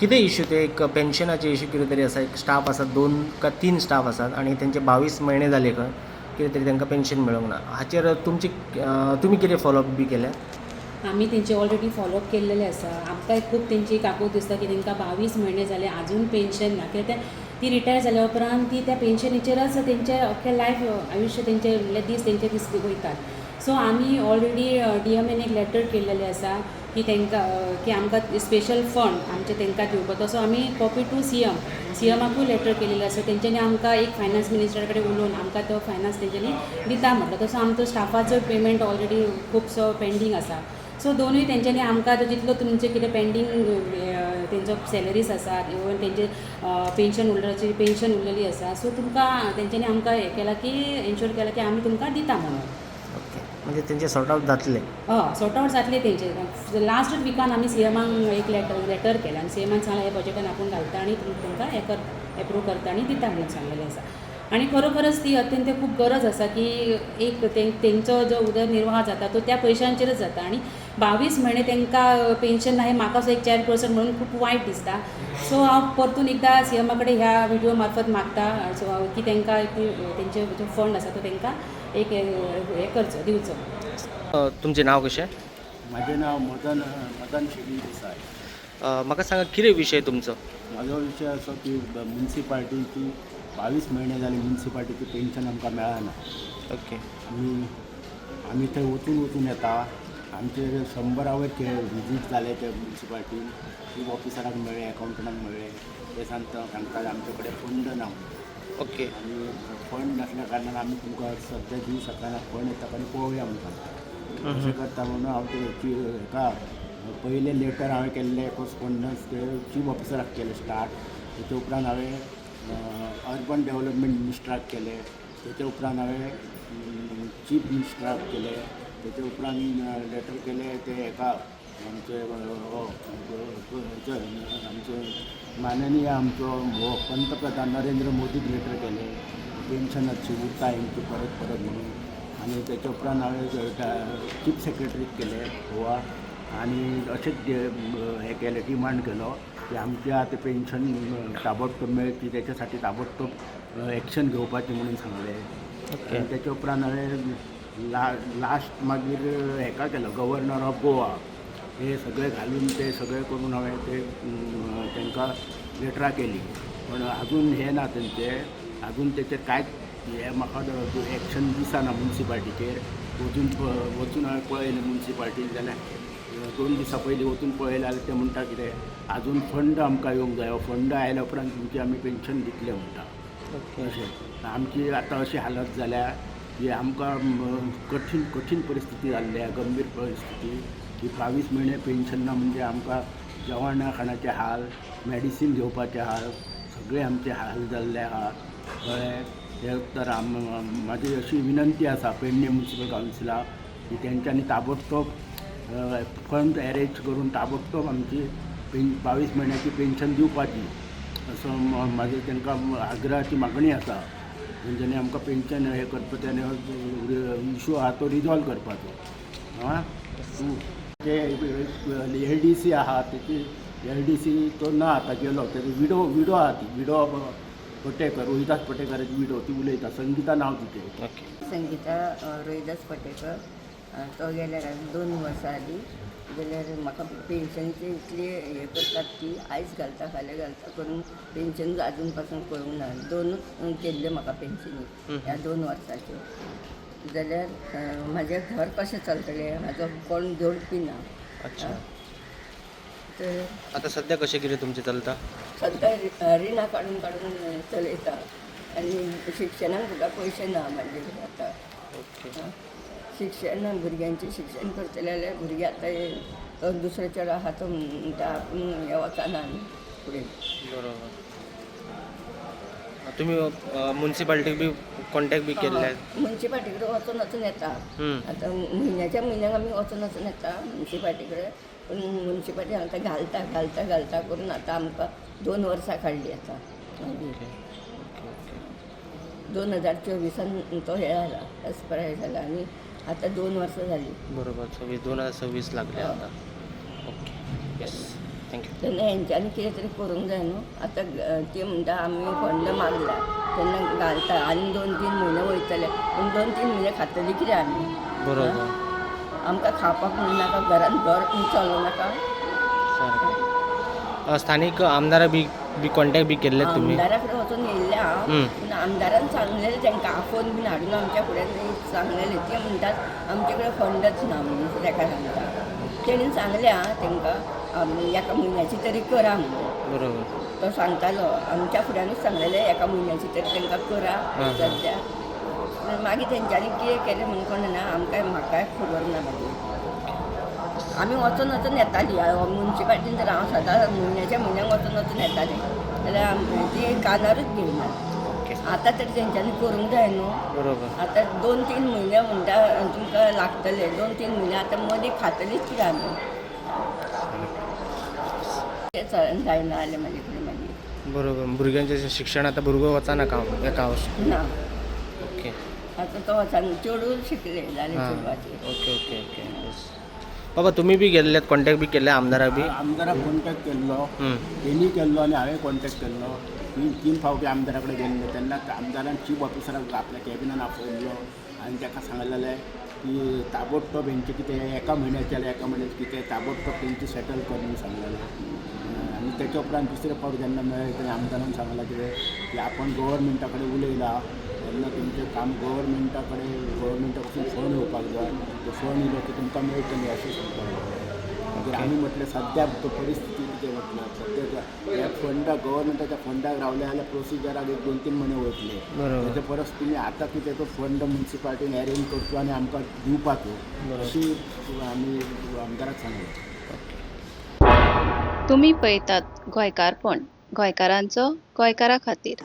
कितें इश्यू ते एक पेन्शनाचे इश्यू कितें तरी आसा. एक स्टाफ आसा, 2 का 3 स्टाफ आसात आणि तेंचे 22 म्हयने जाले खंय कितें तरी तांकां पेन्शन मेळूंक ना. हाचेर तुमी कितें फॉलोअप बी केल्या? आम्ही त्यांचे ऑलरेडी फॉलोअप केलेले आसा. आमकां खूब तेंची काकूट दिसता की तांकां 22 म्हयने जाले आजून पेन्शन ना. कित्याक ती रिटायर जाल्या उपरांत ती त्या पेन्शनीचेरच तेंचे अख्खें लायफ आयुश्य तेंचे म्हणल्यार तेंचे दीस वयतात. सो आमी ऑलरेडी DMAन एक लेटर केल्लेलें आसा की तांकां की आमकां स्पेशल फंड आमचे तांकां दिवपाचो. सो आमी कॉपी टू CMाकूय लेटर केलेलो आसा. तेंच्यांनी आमकां एक फायनान्स मिनिस्टरा कडेन उलोवन आमकां तो फायनान्स तेंच्यांनी दिता म्हटलो. तसो आमचो स्टाफाचो पेमेंट ऑलरेडी खुबसो पेंडींग आसा. सो दोनूय तेंच्यांनी आमकां जितलो तुमचे कितें पेंडींग तेंचो सॅलरीज आसात, इवन तेंचे पेन्शन होल्डराची पेन्शन उरलेली आसा. सो तुमकां तेंच्यांनी आमकां हें केलां की एन्श्योर केलां की आमी तुमकां दिता म्हणून. ओके, म्हणजे तेंचे सॉर्ट आउट जातले. हय, सॉर्ट आउट जातले तेंचे. लास्ट विकान आमी CMाक एक लेटर केलें आनी CMान सांगलें हे बजेटान आपूण घालता आनी तुमकां हें एप्रूव करता आनी दिता म्हणून सांगलेलें आसा. आणि खरोखरच ती अत्यंत खूप गरज आसा की एक तेंचो जो उदरनिर्वाह जाता तो त्या पयशांचेरच जाता आणि 22 म्हयने तांकां पेन्शन ना हें म्हाका असो एक चॅरपर्सन म्हणून खूप वायट दिसता. सो हांव परतून एकदां CMा कडेन ह्या व्हिडिओ मार्फत मागता की तांकां तेंचे जो फंड आसा तो तांकां एक हें करचो दिवचो. तुमचें नांव कशें? माझे नाव मदन शिवी देसाय. म्हाका सांगा कितें विशय तुमचो? माझो विषय असो की म्युन्सिपाल्टीची 22 महिने झाले म्युन्सिपाल्टीची पेन्शन आमकां मेळना. ओके. आमी थंय वचून येता. आमचे 100 विजीट जाले ते म्युन्सिपाल्टीन. चीफ ऑफिसराक मेळ्ळे, अकावंटंटाक मेळ्ळे. ते सांगतात आमचे कडेन फंड ना. ओके. आनी फंड नासल्या कारणान आमी तुमकां सद्या दिवं शकना. फंड येता आनी पळोवया म्हणून सांगता. अशें करता म्हणून हांव ते हेका पयले लेटर हांवें केल्ले कोरस्पॉन्डन्स ते चीफ ऑफिसराक केले स्टार्ट. तेच्या उपरांत हांवें अर्बन डेव्हलपमेंट मिनिस्टराक केले. तेच्या उपरांत हांवें चीफ मिनिस्टराक केले. तेच्या उपरांत लेटर केले ते हेका आमचे माननीय आमचो पंतप्रधान नरेंद्र मोदीक लेटर केले पेन्शनाची उरता हेंची परत म्हणून. आनी तेच्या उपरांत हांवें चीफ सेक्रेटरीक केले गोवा. आनी अशेंच हें केलें डिमांड केलो की आमच्या आतां पेन्शन ताबडतोब मेळची तेच्यासाठी ताबडतोब एक्शन घेवपाचें म्हणून सांगलें. आनी तेच्या उपरांत हांवें लास्ट मागीर हेका केलो गव्हर्नर ऑफ गोवा. हे सगळे घालून ते सगळे करून हांवें ते तांकां लेटरां केली. पण आजून हे ना तेंचे आजून तेचेर कांयच हे म्हाका एक्शन दिसना म्युन्सिपाल्टीचेर. वचून हांवें पळयलें म्युन्सिपाल्टीन जाल्यार 2 दिसां पयलीं वचून पळयलें जाल्यार ते म्हणटा कितें आजून फंड आमकां येवंक जायो. फंड आयल्या उपरांत तुमची आमी पेन्शन दितले म्हणटा. अशें आमची आतां अशी हालत जाल्या की आमकां कठीण परिस्थिती जाल्ल्या गंभीर परिस्थिती की 22 म्हयने पेन्शन ना म्हणजे आमकां जेवणा खाणाचे हाल, मॅडिसीन घेवपाचे हाल सगळे आमचे हाल जाल्ले आहा. कळ्ळें. हे तर म्हाजी अशी विनंती आसा पेडणे म्युन्सिपल कावन्सिलाक की तेंच्यांनी ताबडतोब फंड अरेंज करून ताबडतोब आमची 22 म्हयन्याची पेन्शन दिवपाची असो म्हाजी तांकां आग्रहाची मागणी आसा. तेंच्यांनी आमकां पेन्शन हें करपाचें आनी इशू आहा तो रिजॉल्व करपाचो. ते LDC आहा तेची LDC तो ना आतां गेलो. तेजो विडो आहा ती विडो पटेकर रोहिदास पटेकराची विडो ती उलयता. संगीता नांव तिचें. ओके. संगीता रोहिदास पटेकर. तो गेल्यार 2 वर्सां आदी जाल्यार म्हाका पेन्शनचे इतली हे करतात की आयज घालता फाल्यां घालता करून पेन्शन आजून पासून कळूंक ना. 2 केल्ले म्हाका पेन्शनी ह्या 2 वर्साच्यो. जाल्यार म्हाजें घर कशें चलतलें म्हाजो कोण जोडपी ना. अच्छा. तर आतां सद्या कशें कितें तुमचें चलता? सद्या रिणां काडून चलयता आनी शिक्षणाक सुद्दां पयशे ना म्हाजे आतां. ओके. शिक्षण भुरग्यांचें शिक्षण करतले जाल्यार भुरगे आतां दुसरे चेडो आहा तो म्हणटा आपूण हे वचना फुडें. बरोबर. तुमी म्युन्सिपाल्टीक बी कॉन्टेक्ट बी केल्ले? म्युन्सिपाल्टी कडेन वचून येता. आतां म्हयन्याक आमी वचून येता म्युन्सिपाल्टी कडेन. पूण म्युन्सिपाल्टी हांगा घालता करून आतां आमकां 2 वर्सां काडली आतां. मागीर 2024 तो हे जाला एक्सपायर जाला आनी आतां 2 वर्सां जाली. बरोबर. 2026 लागले आता. ओके. येस. थँक्यू. तेन्ना हेंच्यांनी कितें तरी करूंक जाय न्हू. आतां ते म्हणटा आमी फंड मागला तेन्ना घालता आनी 2-3 म्हयने वयतले पूण 2-3 म्हयने खातली कितें आमी? बरोबर. आमकां खावपाक मेळनाका, घरान घर चलनाका. सारकें. स्थानिक आमदारा बी कॉन्टॅक्ट बी केल्ले तुम्ही? आमदारा कडेन वचून येयल्ले हांव, हं. पूण आमदारान सांगलेलें तांकां आफोन बीन हाडून आमच्या फुड्यान सांगलेलें. ते म्हणटात आमचे कडेन फंडच ना म्हणून ताका सांगता. तेणीन सांगलें आं तांकां एका म्हयन्याची तरी करा म्हणून. बरोबर. तो सांगतालो आमच्या फुड्यानूच सांगलेलें एका म्हयन्याची तरी तांकां करा सद्या. मागीर तेंच्यांनी कितें केलें म्हणून कळना, आमकां म्हाकाय खबर ना मागीर. आमी वचून येतालीं मुन्सिपाल्टीन तर हांव सदांच म्हयन्याच्या म्हयन्याक वचून येतालें जाल्यार ती कानारूच घेयना. आतां तरी तेंच्यांनी करूंक जाय न्हू. बरोबर. आतां 2-3 म्हयने म्हणटा तुमकां लागतले 2-3 म्हयने आतां मदीं खातलीच कितें आमी? तें जायना जालें म्हाजे कडेन मागीर. बरोबर. भुरग्यांचें शिक्षण आतां भुरगो वचना काम एका ना ओके. आतां तो वचना, चेडूच शिकले जालें हां. चेडवाचें. Okay okay okay. येस. बाबा तुम्ही बी गेल्लेत, कॉन्टॅक्ट बी केले आमदारा बी? आमदाराक कॉन्टॅक्ट केल्लो, हं. तेणी केल्लो आनी हांवें कॉन्टॅक्ट केल्लो. 3 फावटी आमदारा कडेन गेल्ले तेन्ना आमदारान चीफ ऑफिसराक आपल्या कॅबिनान आपयल्लो आनी ताका सांगलेलें की ताबडतोब हेंचें कितें एका म्हयन्याक केलें एका म्हयन्याक कितें ताबडतोब तेंची सेटल कर म्हणून सांगलेलें. आनी तेच्या उपरांत दुसरे फावट जेन्ना मेळ्ळें तेन्ना आमदारान सांगलां कितें की आपण गव्हर्मेंटा कडेन उलयला तेन्ना तुमचें काम गव्हर्मेंटा कडसून फोन येवपाक जाय. तो फोन येयलो की तुमकां मेळटलें अशें सांगतालो. मागीर आमी म्हटलें सद्या परिस्थिती कितें म्हटल्यार सद्या ह्या फंडाक गव्हर्मेंटाच्या फंडाक रावले जाल्यार प्रोसिजराक 1-2-3 म्हयने वयतले. बरोबर. तेच्या परस तुमी आतां कितें तो फंड मुन्सिपाल्टीन अरेंज करचो आनी आमकां दिवपाचो अशी आमी आमदाराक सांगलें. तुम्ही पळयतात गोंयकारपण, गोंयकारांचो गोंयकारा खातीर.